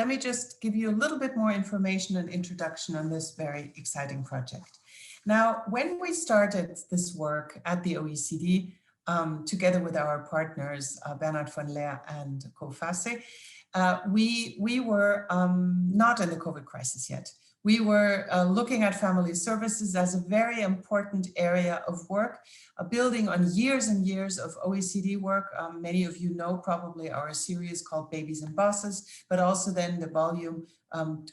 let me just give you a little bit more information and introduction on this very exciting project. Now, when we started this work at the OECD, together with our partners, Bernard von Leer and COFACE, we were not in the COVID crisis yet. We were looking at family services as a very important area of work, building on years and years of OECD work. Many of you know probably our series called Babies and Bosses, but also then the volume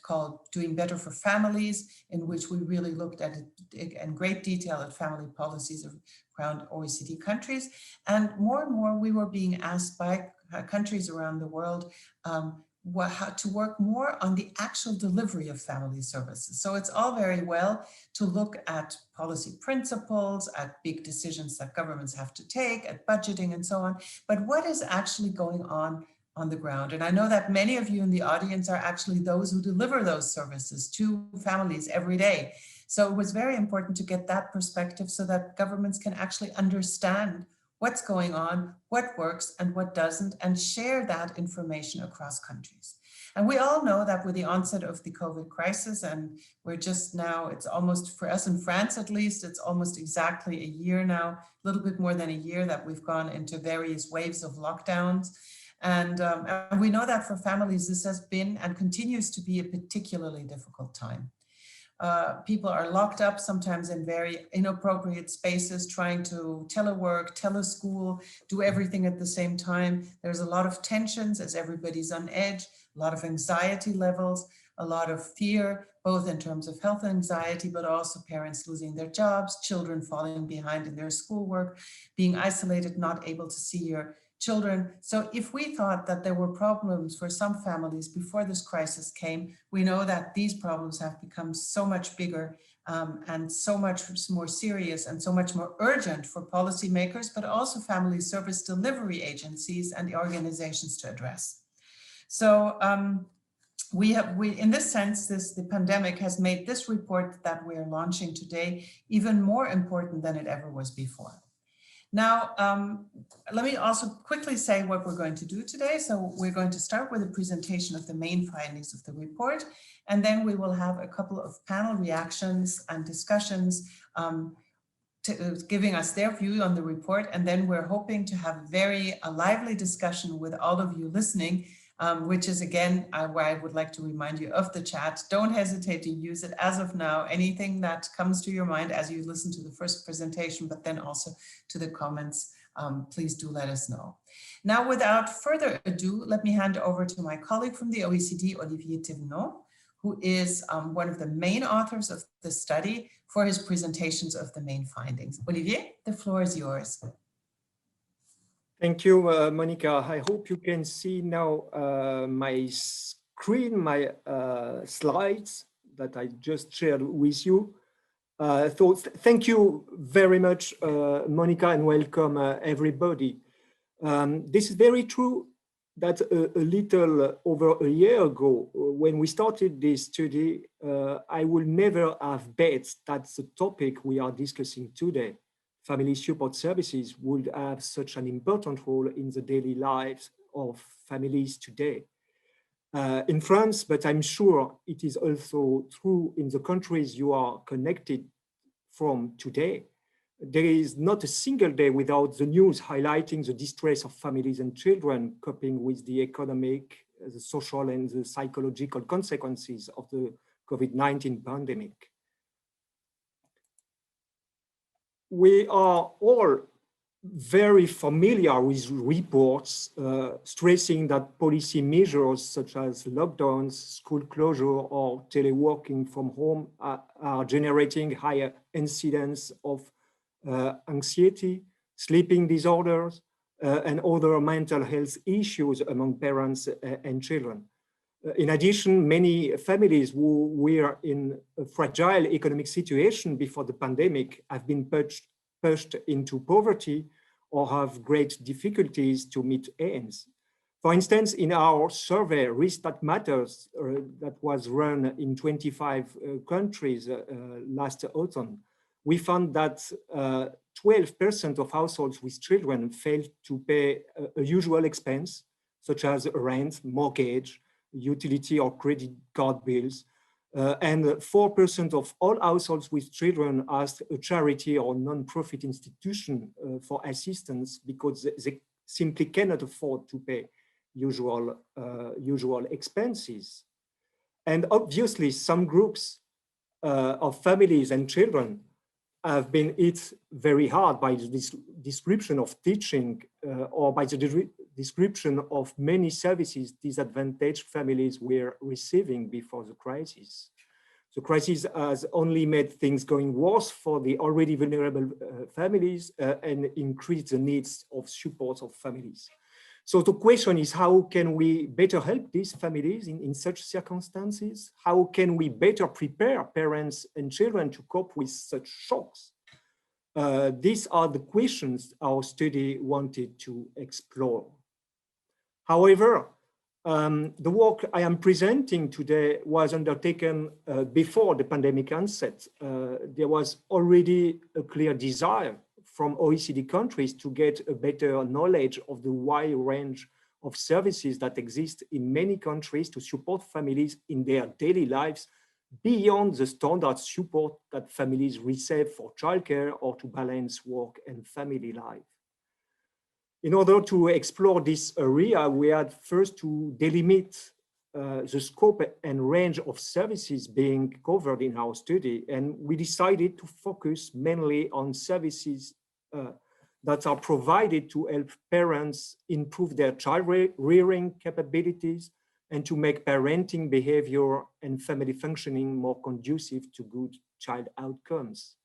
called Doing Better for Families, in which we really looked at it in great detail at family policies around OECD countries. And more we were being asked by countries around the world how to work more on the actual delivery of family services. So it's all very well to look at policy principles, at big decisions that governments have to take, at budgeting and so on, but what is actually going on the ground? And I know that many of you in the audience are actually those who deliver those services to families every day. So it was very important to get that perspective so that governments can actually understand what's going on, what works and what doesn't, and share that information across countries. And we all know that with the onset of the COVID crisis, and we're just now, it's almost, for us in France at least, it's almost exactly a year now, a little bit more than a year that we've gone into various waves of lockdowns. And we know that for families, this has been and continues to be a particularly difficult time. People are locked up sometimes in very inappropriate spaces, trying to telework, teleschool, do everything at the same time. There's a lot of tensions as everybody's on edge, a lot of anxiety levels, a lot of fear, both in terms of health anxiety, but also parents losing their jobs, children falling behind in their schoolwork, being isolated, not able to see your children. So if we thought that there were problems for some families before this crisis came, we know that these problems have become so much bigger and so much more serious and so much more urgent for policymakers, but also family service delivery agencies and organizations to address. So in this sense, the pandemic has made this report that we're launching today even more important than it ever was before. Now, let me also quickly say what we're going to do today. So we're going to start with a presentation of the main findings of the report, and then we will have a couple of panel reactions and discussions giving us their view on the report. And then we're hoping to have a lively discussion with all of you listening, which is again, where I would like to remind you of the chat. Don't hesitate to use it as of now, anything that comes to your mind as you listen to the first presentation, but then also to the comments, please do let us know. Now, without further ado, let me hand over to my colleague from the OECD, Olivier Thévenot, who is one of the main authors of the study, for his presentations of the main findings. Olivier, the floor is yours. Thank you, Monica. I hope you can see now my screen, my slides that I just shared with you. So thank you very much, Monica, and welcome everybody. This is very true that a little over a year ago, when we started this study, I would never have bet that the topic we are discussing today, family support services, would have such an important role in the daily lives of families today. In France, but I'm sure it is also true in the countries you are connected from today, there is not a single day without the news highlighting the distress of families and children coping with the economic, the social and the psychological consequences of the COVID-19 pandemic. We are all very familiar with reports stressing that policy measures such as lockdowns, school closure, or teleworking from home are generating higher incidence of anxiety, sleeping disorders, and other mental health issues among parents and children. In addition, many families who were in a fragile economic situation before the pandemic have been pushed into poverty or have great difficulties to meet ends. For instance, in our survey, Risk That Matters, that was run in 25 countries last autumn, we found that 12% of households with children failed to pay a usual expense, such as rent, mortgage, utility or credit card bills. And 4% of all households with children asked a charity or non-profit institution for assistance because they simply cannot afford to pay usual expenses. And obviously, some groups of families and children have been hit very hard by this description of teaching or by the description of many services disadvantaged families were receiving before the crisis. The crisis has only made things going worse for the already vulnerable families and increased the needs of support of families. So the question is, how can we better help these families in such circumstances? How can we better prepare parents and children to cope with such shocks? These are the questions our study wanted to explore. However, the work I am presenting today was undertaken before the pandemic onset. There was already a clear desire from OECD countries to get a better knowledge of the wide range of services that exist in many countries to support families in their daily lives beyond the standard support that families receive for childcare or to balance work and family life. In order to explore this area, we had first to delimit the scope and range of services being covered in our study, and we decided to focus mainly on services that are provided to help parents improve their child rearing capabilities and to make parenting behavior and family functioning more conducive to good child outcomes.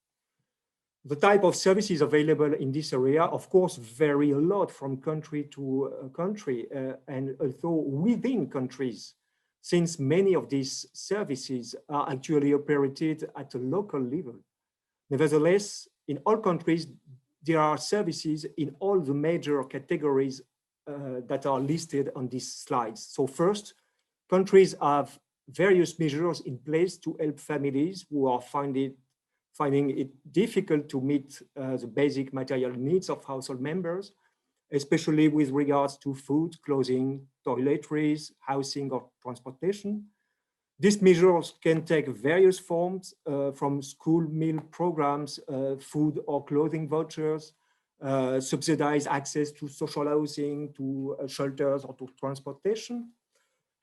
The type of services available in this area, of course, vary a lot from country to country and although within countries, since many of these services are actually operated at a local level. Nevertheless, in all countries, there are services in all the major categories that are listed on these slides. So first, countries have various measures in place to help families who are finding it difficult to meet the basic material needs of household members, especially with regards to food, clothing, toiletries, housing, or transportation. These measures can take various forms from school meal programs, food or clothing vouchers, subsidized access to social housing, to shelters or to transportation.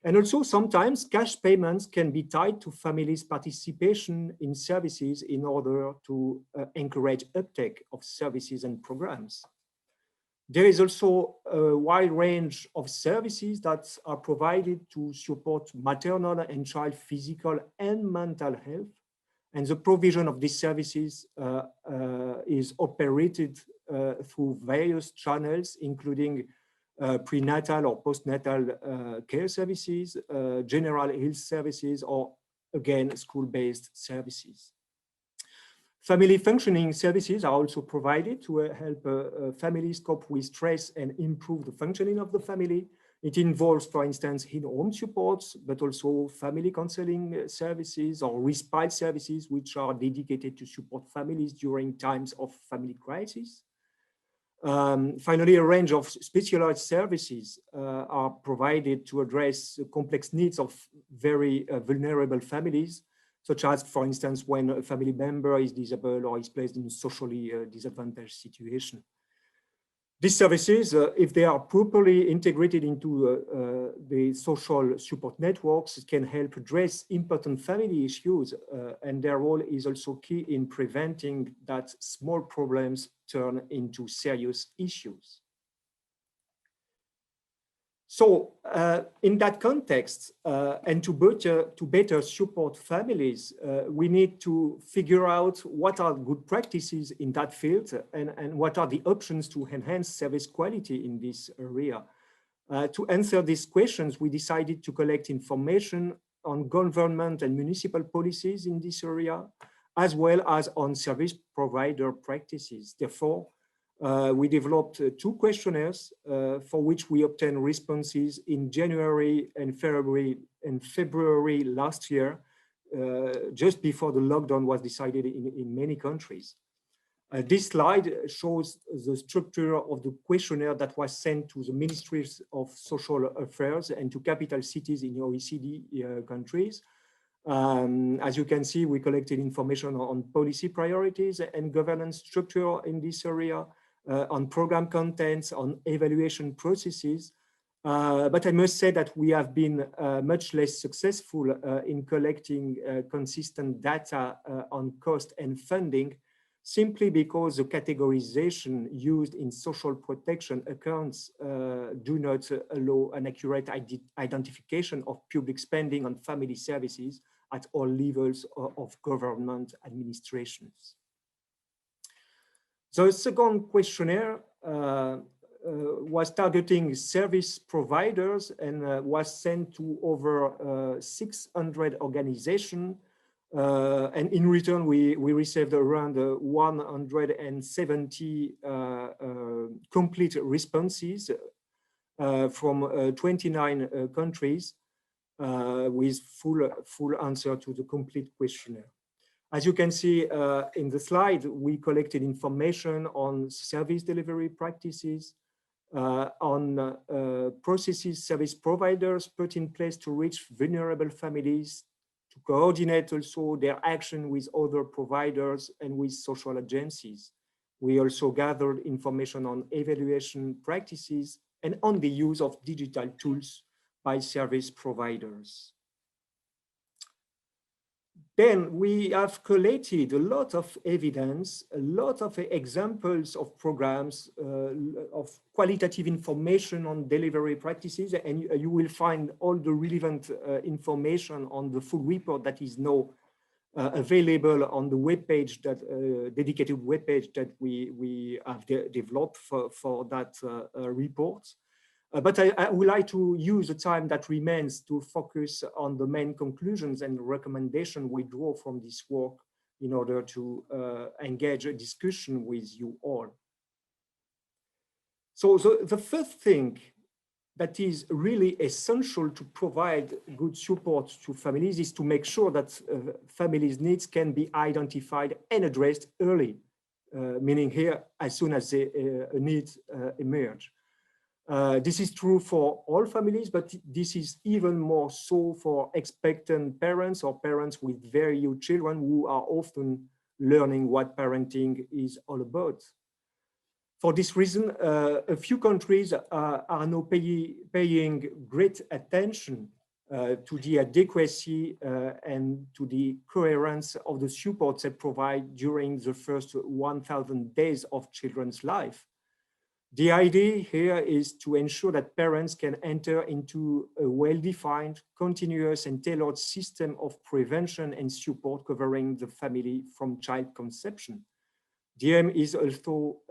And also sometimes cash payments can be tied to families' participation in services in order to encourage uptake of services and programs. There is also a wide range of services that are provided to support maternal and child physical and mental health. And the provision of these services is operated through various channels, including prenatal or postnatal care services, general health services, or again, school-based services. Family functioning services are also provided to help families cope with stress and improve the functioning of the family. It involves, for instance, in-home supports, but also family counseling services or respite services, which are dedicated to support families during times of family crisis. Finally, a range of specialized services are provided to address the complex needs of very vulnerable families, such as, for instance, when a family member is disabled or is placed in a socially disadvantaged situation. These services, if they are properly integrated into the social support networks, can help address important family issues, and their role is also key in preventing that small problems turn into serious issues. So in that context, and to better support families, we need to figure out what are good practices in that field and what are the options to enhance service quality in this area. To answer these questions, we decided to collect information on government and municipal policies in this area, as well as on service provider practices. Therefore, we developed two questionnaires for which we obtained responses in January and February last year, just before the lockdown was decided in many countries. This slide shows the structure of the questionnaire that was sent to the Ministries of Social Affairs and to capital cities in OECD countries. As you can see, we collected information on policy priorities and governance structure in this area, on program contents, on evaluation processes. But I must say that we have been much less successful in collecting consistent data on cost and funding, simply because the categorization used in social protection accounts do not allow an accurate identification of public spending on family services at all levels of government administrations. The second questionnaire was targeting service providers and was sent to over 600 organizations. And in return, we received around 170 complete responses from 29 countries with full answer to the complete questionnaire. As you can see in the slide, we collected information on service delivery practices, on processes service providers put in place to reach vulnerable families, to coordinate also their action with other providers and with social agencies. We also gathered information on evaluation practices and on the use of digital tools by service providers. Then we have collated a lot of evidence, a lot of examples of programs, of qualitative information on delivery practices, and you will find all the relevant information on the full report that is now available on the webpage, that dedicated webpage that we have developed for that report. But I would like to use the time that remains to focus on the main conclusions and recommendations we draw from this work in order to engage a discussion with you all. So the first thing that is really essential to provide good support to families is to make sure that families' needs can be identified and addressed early, meaning here as soon as the needs emerge. This is true for all families, but this is even more so for expectant parents or parents with very young children who are often learning what parenting is all about. For this reason, a few countries are now paying great attention to the adequacy and to the coherence of the support they provide during the first 1,000 days of children's life. The idea here is to ensure that parents can enter into a well-defined, continuous and tailored system of prevention and support covering the family from child conception. The aim is also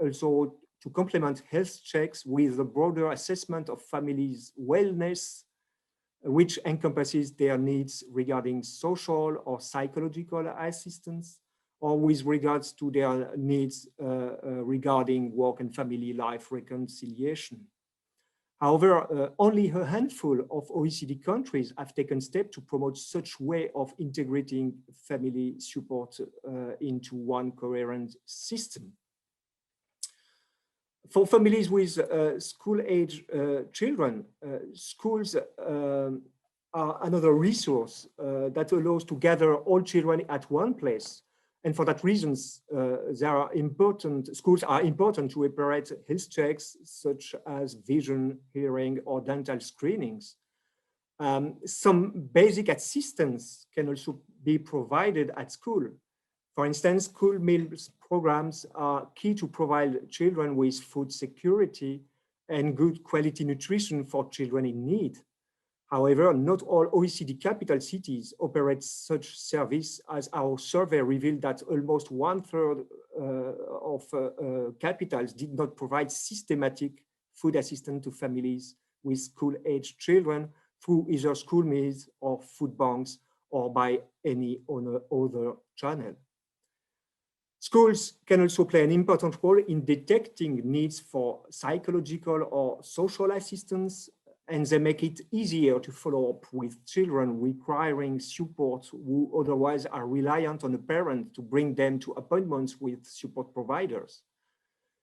to complement health checks with a broader assessment of families' wellness, which encompasses their needs regarding social or psychological assistance, or with regards to their needs regarding work and family life reconciliation. However, only a handful of OECD countries have taken steps to promote such way of integrating family support into one coherent system. For families with school-age children, schools are another resource that allows to gather all children at one place. And for that reason, schools are important to operate health checks such as vision, hearing, or dental screenings. Some basic assistance can also be provided at school. For instance, school meals programs are key to provide children with food security and good quality nutrition for children in need. However, not all OECD capital cities operate such service, as our survey revealed that almost 1/3 of capitals did not provide systematic food assistance to families with school-age children through either school meals or food banks or by any other channel. Schools can also play an important role in detecting needs for psychological or social assistance and they make it easier to follow up with children requiring support who otherwise are reliant on a parent to bring them to appointments with support providers.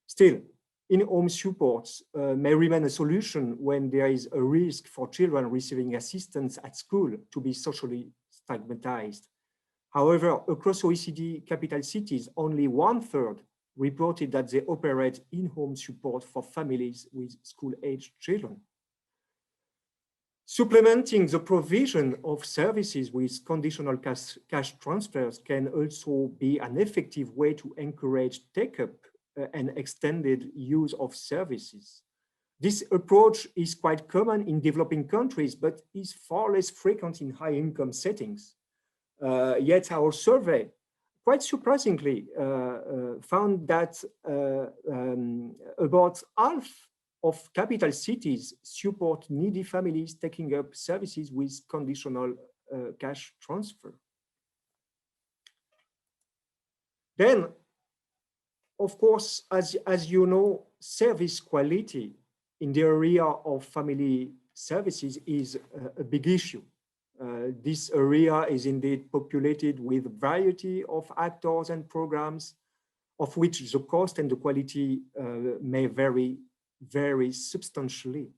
Still, in-home supports may remain a solution when there is a risk for children receiving assistance at school to be socially stigmatized. However, across OECD capital cities, only 1/3 reported that they operate in-home support for families with school-aged children. Supplementing the provision of services with conditional cash transfers can also be an effective way to encourage take-up and extended use of services. This approach is quite common in developing countries, but is far less frequent in high-income settings. Yet our survey, quite surprisingly, found that about half of capital cities support needy families taking up services with conditional cash transfer. Then, of course, as you know, service quality in the area of family services is a big issue. This area is indeed populated with a variety of actors and programs, of which the cost and the quality may vary substantially.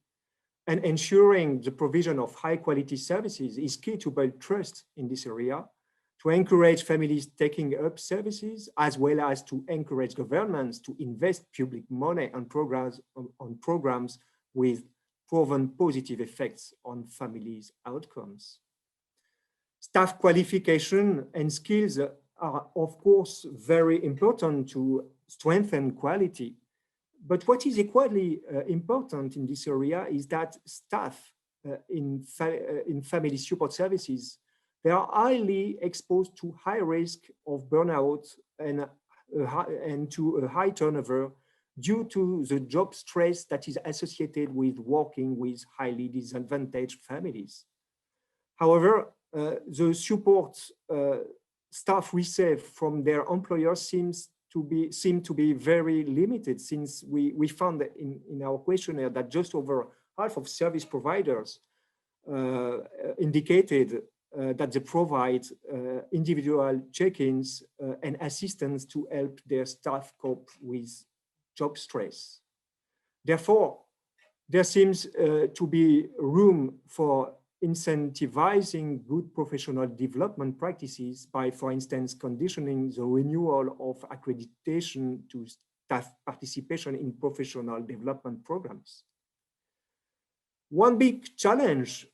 And ensuring the provision of high quality services is key to build trust in this area, to encourage families taking up services, as well as to encourage governments to invest public money on programs with proven positive effects on families' outcomes. Staff qualification and skills are, of course, very important to strengthen quality. But what is equally important in this area is that staff in family support services, they are highly exposed to high risk of burnout and to a high turnover due to the job stress that is associated with working with highly disadvantaged families. However, the support staff receive from their employers seem to be very limited, since we found that in our questionnaire that just over half of service providers indicated that they provide individual check-ins and assistance to help their staff cope with job stress. Therefore, there seems to be room for incentivizing good professional development practices by, for instance, conditioning the renewal of accreditation to staff participation in professional development programs. One big challenge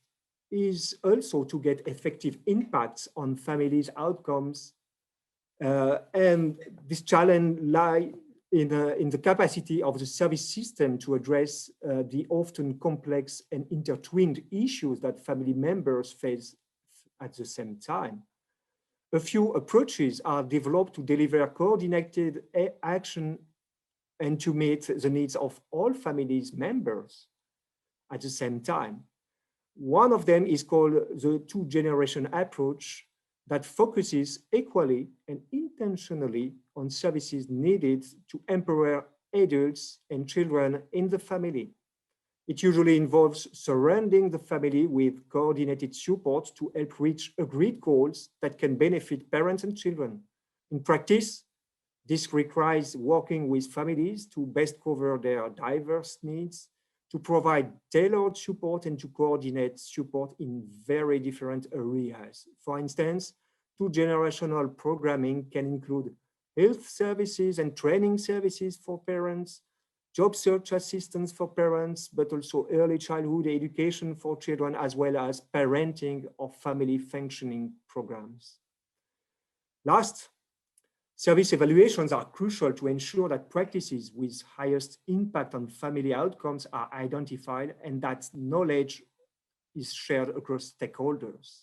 is also to get effective impacts on families' outcomes, and this challenge lies in the capacity of the service system to address the often complex and intertwined issues that family members face at the same time. A few approaches are developed to deliver coordinated action and to meet the needs of all families members at the same time. One of them is called the two-generation approach that focuses equally and intentionally on services needed to empower adults and children in the family. It usually involves surrounding the family with coordinated support to help reach agreed goals that can benefit parents and children. In practice, this requires working with families to best cover their diverse needs, to provide tailored support and to coordinate support in very different areas. For instance, two-generational programming can include health services and training services for parents, job search assistance for parents, but also early childhood education for children, as well as parenting or family functioning programs. Last, service evaluations are crucial to ensure that practices with highest impact on family outcomes are identified and that knowledge is shared across stakeholders.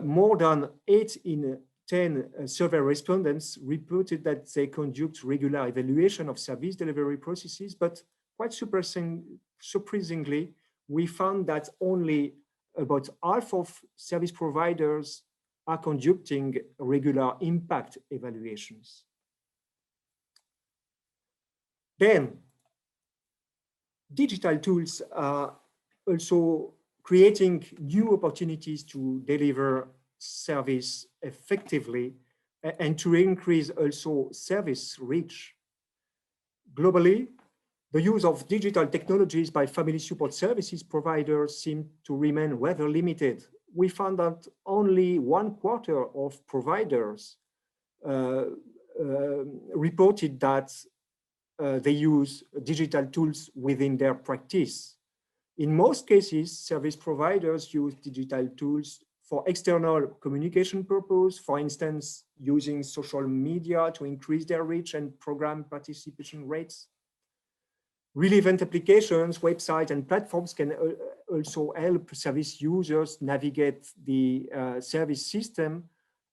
More than 8 in 10 survey respondents reported that they conduct regular evaluation of service delivery processes, but quite surprisingly, we found that only about half of service providers are conducting regular impact evaluations. Then, digital tools are also creating new opportunities to deliver service effectively and to increase also service reach. Globally, the use of digital technologies by family support services providers seem to remain rather limited. We found that only 1/4 of providers reported that they use digital tools within their practice. In most cases, service providers use digital tools for external communication purpose, for instance, using social media to increase their reach and program participation rates. Relevant applications, websites, and platforms can also help service users navigate the service system.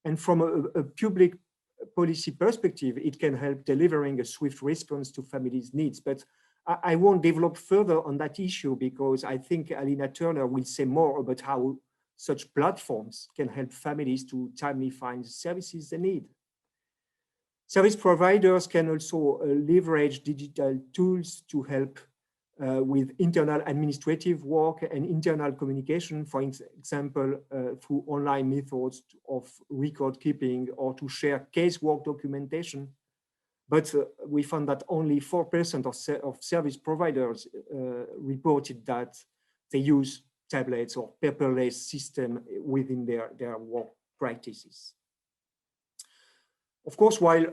And from a public policy perspective, it can help delivering a swift response to families' needs. But I won't develop further on that issue because I think Alina Turner will say more about how such platforms can help families to timely find the services they need. Service providers can also leverage digital tools to help with internal administrative work and internal communication, for example, through online methods of record keeping or to share casework documentation. But we found that only 4% of service providers reported that they use tablets or paperless system within their work practices. Of course, while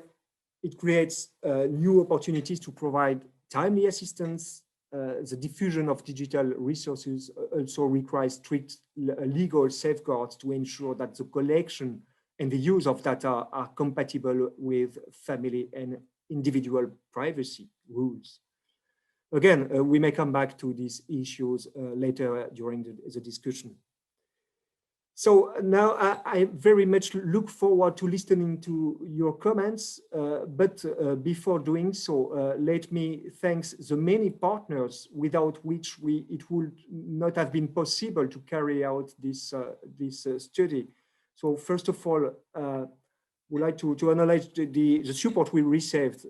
it creates new opportunities to provide timely assistance, the diffusion of digital resources also requires strict legal safeguards to ensure that the collection and the use of data are compatible with family and individual privacy rules. Again, we may come back to these issues later during the discussion. So now I very much look forward to listening to your comments, but before doing so, let me thank the many partners without which it would not have been possible to carry out this study. So first of all, we'd like to acknowledge the support we received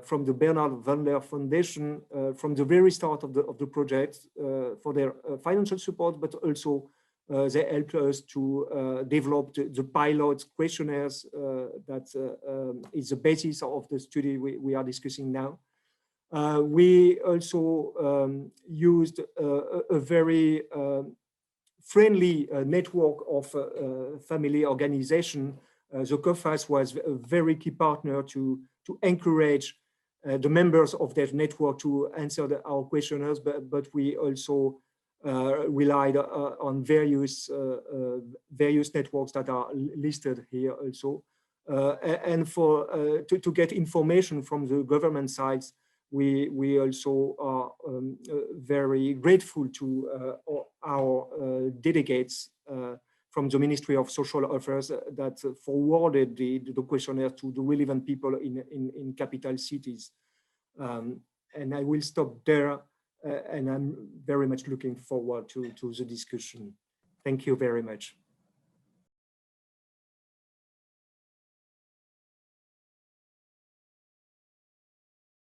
from the Bernard Van Leer Foundation from the very start of the project for their financial support, but also they helped us to develop the pilot questionnaires that is the basis of the study we are discussing now. We also used a very friendly network of family organization. The COFAS was a very key partner to encourage the members of that network to answer our questionnaires, but we also relied on various networks that are listed here also. And to get information from the government sides, we also are very grateful to our delegates from the Ministry of Social Affairs that forwarded the questionnaire to the relevant people in capital cities. And I will stop there. And I'm very much looking forward to the discussion. Thank you very much.